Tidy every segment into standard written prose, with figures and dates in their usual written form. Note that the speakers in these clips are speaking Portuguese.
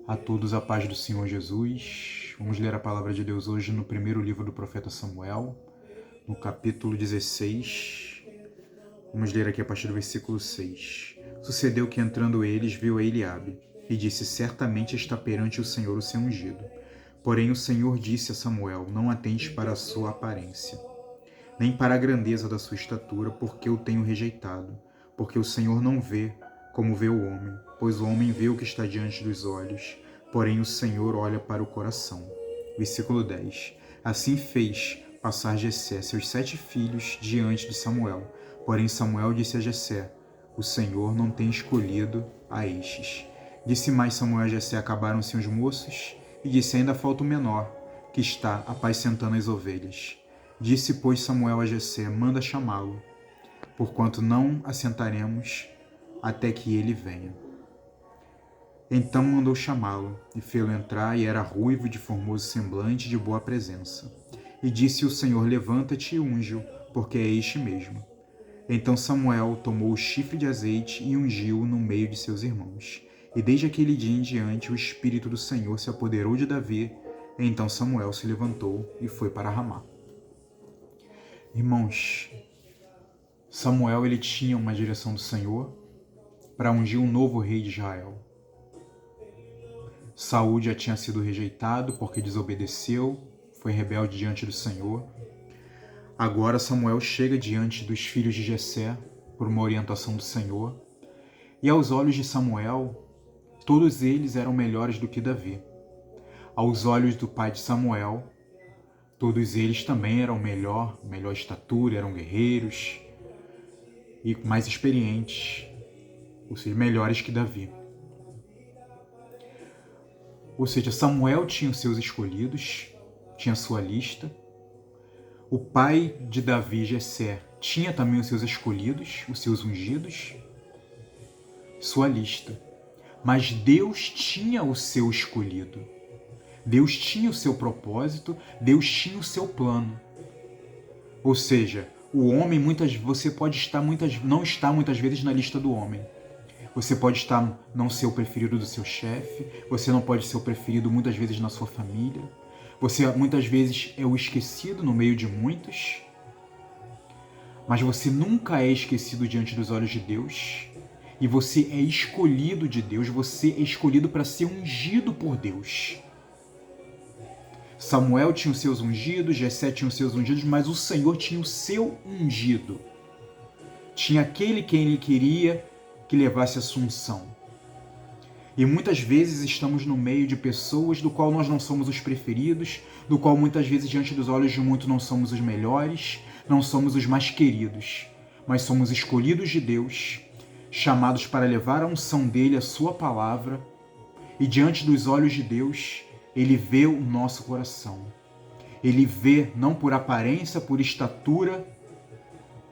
A todos a paz do Senhor Jesus. Vamos ler a palavra de Deus hoje no primeiro livro do profeta Samuel, no capítulo 16. Vamos ler aqui a partir do versículo 6. Sucedeu que entrando eles, viu a Eliabe, e disse: certamente está perante o Senhor o seu ungido. Porém o Senhor disse a Samuel: não atentes para a sua aparência, nem para a grandeza da sua estatura, porque eu tenho rejeitado. Porque o Senhor não vê como vê o homem, pois o homem vê o que está diante dos olhos, porém o Senhor olha para o coração. Versículo 10. Assim fez passar Jessé seus 7 filhos diante de Samuel. Porém Samuel disse a Jessé: o Senhor não tem escolhido a estes. Disse mais Samuel a Jessé: acabaram-se os moços? E disse: ainda falta o menor, que está apacentando as ovelhas. Disse, pois, Samuel a Jessé: manda chamá-lo, porquanto não assentaremos até que ele venha. Então mandou chamá-lo, e fê-lo entrar, e era ruivo, de formoso semblante, de boa presença. E disse o Senhor: levanta-te e unge-o, porque é este mesmo. Então Samuel tomou o chifre de azeite e ungiu-o no meio de seus irmãos. E desde aquele dia em diante o Espírito do Senhor se apoderou de Davi. Então Samuel se levantou e foi para Ramá. Irmãos, Samuel ele tinha uma direção do Senhor para ungir um novo rei de Israel. Saul já tinha sido rejeitado porque desobedeceu, foi rebelde diante do Senhor. Agora Samuel chega diante dos filhos de Jessé por uma orientação do Senhor. E aos olhos de Samuel, todos eles eram melhores do que Davi. Aos olhos do pai de Samuel, todos eles também eram melhor estatura, eram guerreiros e mais experientes, ou seja, melhores que Davi. Ou seja, Samuel tinha os seus escolhidos, tinha a sua lista. O pai de Davi, Jessé, tinha também os seus escolhidos, os seus ungidos, sua lista. Mas Deus tinha o seu escolhido. Deus tinha o seu propósito, Deus tinha o seu plano. Ou seja, o homem, você pode não estar muitas vezes na lista do homem. Você pode não ser o preferido do seu chefe, você não pode ser o preferido muitas vezes na sua família, você muitas vezes é o esquecido no meio de muitos, mas você nunca é esquecido diante dos olhos de Deus, e você é escolhido de Deus, você é escolhido para ser ungido por Deus. Samuel tinha os seus ungidos, Jessé tinha os seus ungidos, mas o Senhor tinha o seu ungido. Tinha aquele quem ele queria que levasse a sua unção. E muitas vezes estamos no meio de pessoas do qual nós não somos os preferidos, do qual muitas vezes diante dos olhos de muitos não somos os melhores, não somos os mais queridos, mas somos escolhidos de Deus, chamados para levar a unção dele, a sua palavra, e diante dos olhos de Deus, ele vê o nosso coração. Ele vê não por aparência, por estatura,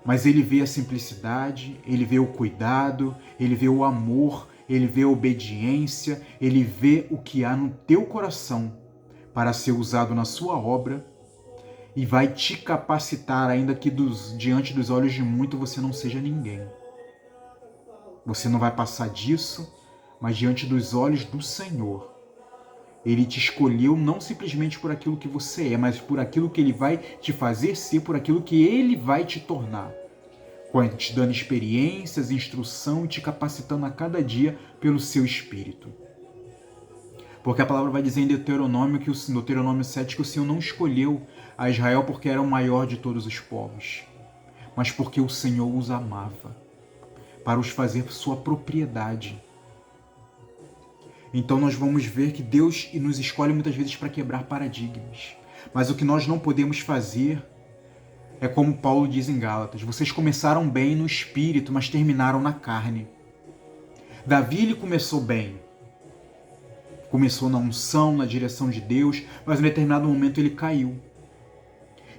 mas ele vê a simplicidade, ele vê o cuidado, ele vê o amor, ele vê a obediência, ele vê o que há no teu coração para ser usado na sua obra e vai te capacitar, ainda que diante dos olhos de muito você não seja ninguém. Você não vai passar disso, mas diante dos olhos do Senhor, ele te escolheu não simplesmente por aquilo que você é, mas por aquilo que ele vai te fazer ser, por aquilo que ele vai te tornar. Te dando experiências, instrução e te capacitando a cada dia pelo seu Espírito. Porque a palavra vai dizer em Deuteronômio 7 que o Senhor não escolheu a Israel porque era o maior de todos os povos, mas porque o Senhor os amava, para os fazer sua propriedade. Então nós vamos ver que Deus nos escolhe muitas vezes para quebrar paradigmas. Mas o que nós não podemos fazer é como Paulo diz em Gálatas: vocês começaram bem no espírito, mas terminaram na carne. Davi ele começou bem. Começou na unção, na direção de Deus, mas em determinado momento ele caiu.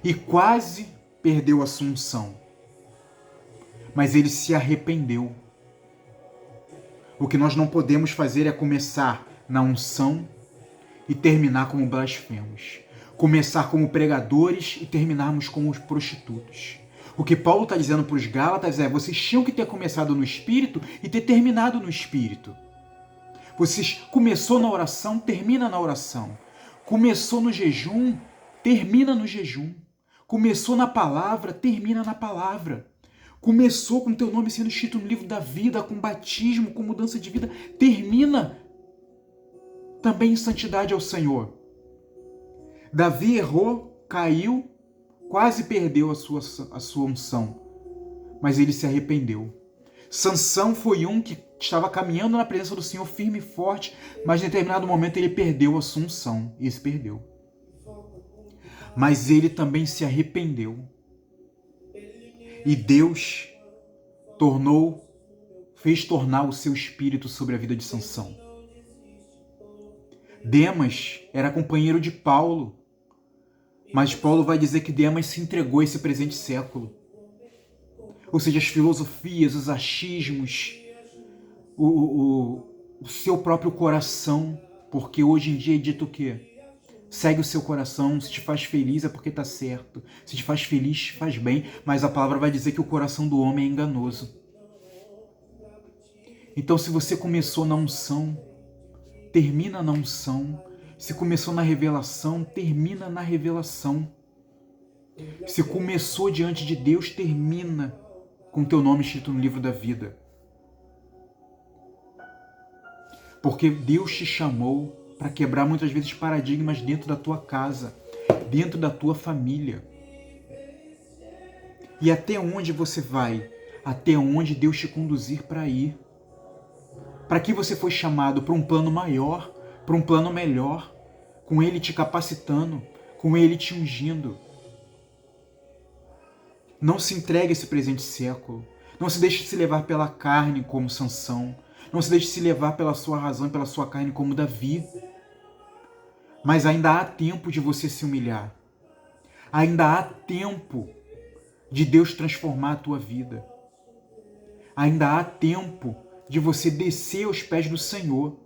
E quase perdeu a sua unção. Mas ele se arrependeu. O que nós não podemos fazer é começar na unção e terminar como blasfemos. Começar como pregadores e terminarmos como os prostitutos. O que Paulo está dizendo para os Gálatas é: vocês tinham que ter começado no Espírito e ter terminado no Espírito. Você começou na oração, termina na oração. Começou no jejum, termina no jejum. Começou na palavra, termina na palavra. Começou com teu nome sendo escrito no livro da vida, com batismo, com mudança de vida, termina também em santidade ao Senhor. Davi errou, caiu, quase perdeu a sua unção, mas ele se arrependeu. Sansão foi um que estava caminhando na presença do Senhor firme e forte, mas em determinado momento ele perdeu a sua unção, e se perdeu. Mas ele também se arrependeu. E Deus fez tornar o seu espírito sobre a vida de Sansão. Demas era companheiro de Paulo, mas Paulo vai dizer que Demas se entregou a esse presente século. Ou seja, as filosofias, os achismos, o seu próprio coração, porque hoje em dia é dito o quê? Segue o seu coração, se te faz feliz é porque está certo, se te faz feliz, te faz bem, mas a palavra vai dizer que o coração do homem é enganoso. Então, se você começou na unção, termina na unção. Se começou na revelação, termina na revelação. Se começou diante de Deus, termina com teu nome escrito no livro da vida. Porque Deus te chamou para quebrar muitas vezes paradigmas dentro da tua casa, dentro da tua família. E até onde você vai? Até onde Deus te conduzir para ir. Para que você foi chamado? Para um plano maior, para um plano melhor, com Ele te capacitando, com Ele te ungindo. Não se entregue a esse presente século. Não se deixe se levar pela carne como Sansão. Não se deixe se levar pela sua razão e pela sua carne como Davi. Mas ainda há tempo de você se humilhar. Ainda há tempo de Deus transformar a tua vida. Ainda há tempo de você descer aos pés do Senhor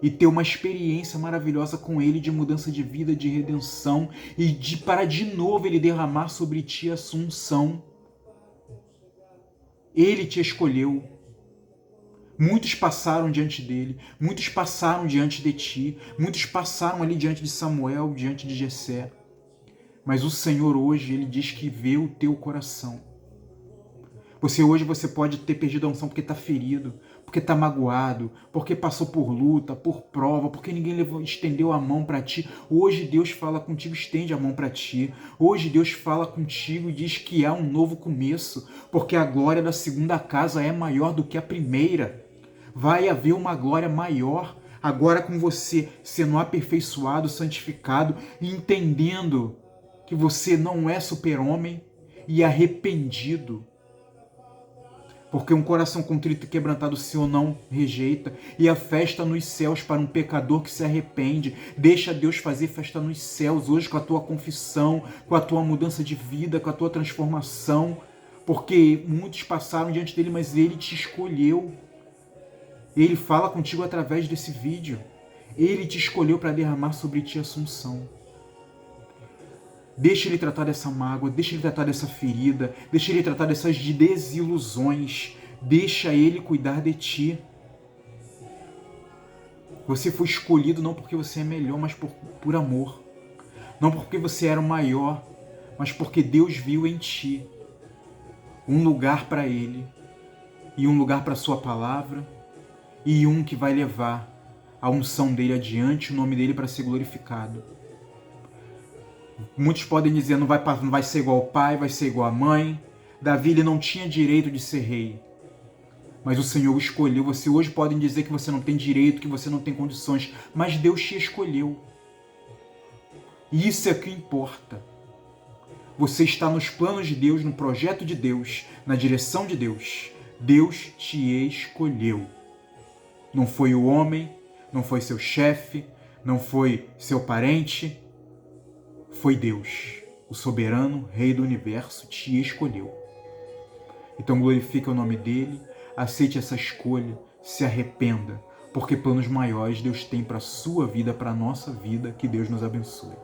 e ter uma experiência maravilhosa com Ele de mudança de vida, de redenção e para de novo Ele derramar sobre ti a sua unção. Ele te escolheu. Muitos passaram diante dele, muitos passaram diante de ti, muitos passaram ali diante de Samuel, diante de Jessé. Mas o Senhor hoje, Ele diz que vê o teu coração. Hoje você pode ter perdido a unção porque está ferido, porque está magoado, porque passou por luta, por prova, porque ninguém estendeu a mão para ti. Hoje Deus fala contigo, estende a mão para ti. Hoje Deus fala contigo e diz que há um novo começo, porque a glória da segunda casa é maior do que a primeira. Vai haver uma glória maior, agora com você sendo aperfeiçoado, santificado e entendendo que você não é super-homem e arrependido. Porque um coração contrito e quebrantado o Senhor não rejeita. E a festa nos céus para um pecador que se arrepende. Deixa Deus fazer festa nos céus hoje com a tua confissão, com a tua mudança de vida, com a tua transformação. Porque muitos passaram diante dele, mas Ele te escolheu. Ele fala contigo através desse vídeo. Ele te escolheu para derramar sobre ti a unção. Deixa Ele tratar dessa mágoa, deixa Ele tratar dessa ferida, deixa Ele tratar dessas desilusões, deixa Ele cuidar de ti. Você foi escolhido não porque você é melhor, mas por amor. Não porque você era o maior, mas porque Deus viu em ti um lugar para Ele, e um lugar para a sua palavra, e um que vai levar a unção dele adiante, o nome dele para ser glorificado. Muitos podem dizer, não vai ser igual ao pai, vai ser igual à mãe. Davi, ele não tinha direito de ser rei. Mas o Senhor o escolheu. Você hoje podem dizer que você não tem direito, que você não tem condições. Mas Deus te escolheu. E isso é o que importa. Você está nos planos de Deus, no projeto de Deus, na direção de Deus. Deus te escolheu. Não foi o homem, não foi seu chefe, não foi seu parente. Foi Deus, o soberano Rei do Universo, te escolheu. Então glorifica o nome dele, aceite essa escolha, se arrependa, porque planos maiores Deus tem para a sua vida, para a nossa vida, que Deus nos abençoe.